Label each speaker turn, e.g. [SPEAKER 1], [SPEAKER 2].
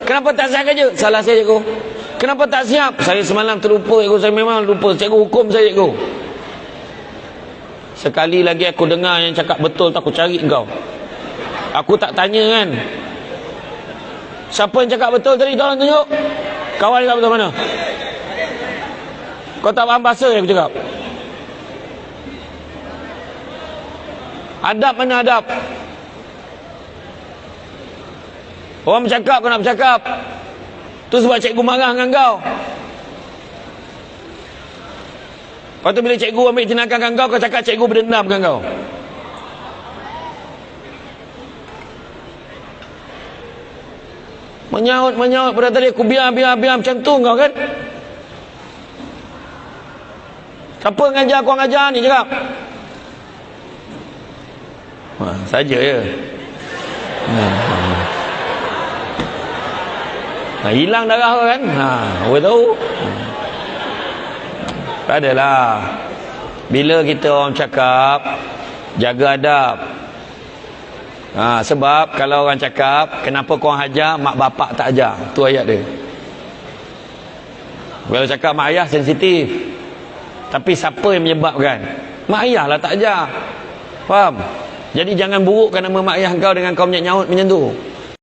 [SPEAKER 1] Kenapa tak siap kerja? Salah saya, cikgu. Kenapa tak siap? Saya semalam terlupa, cikgu. Saya memang lupa. Cikgu hukum saya, cikgu. Sekali lagi aku dengar yang cakap betul tu, aku cari engkau. Aku tak tanya kan. Siapa yang cakap betul tadi? Tolong tunjuk. Kawan cakap betul mana? Kau tak faham bahasa yang aku cakap? Adab mana adab? Orang bercakap, kau nak bercakap. Tu sebab cikgu marah dengan kau. Lepas tu bila cikgu ambil tindakan dengan kau, kau cakap cikgu berdendam dengan kau. Menyaut pada tadi aku biar macam tu kau kan. Siapa ngajar kau ngajar ni cakap? Saja je. Hilang darah kau kan? Apa tahu? Tak adalah. Bila kita orang cakap, jaga adab. Sebab kalau orang cakap, kenapa kau hajar, mak bapak tak ajar. Tu ayat dia. Kalau cakap mak ayah sensitif. Tapi siapa yang menyebabkan? Mak ayah lah tak ajar. Faham? Jadi jangan burukkan nama mak ayah kau dengan kau nyaut macam tu.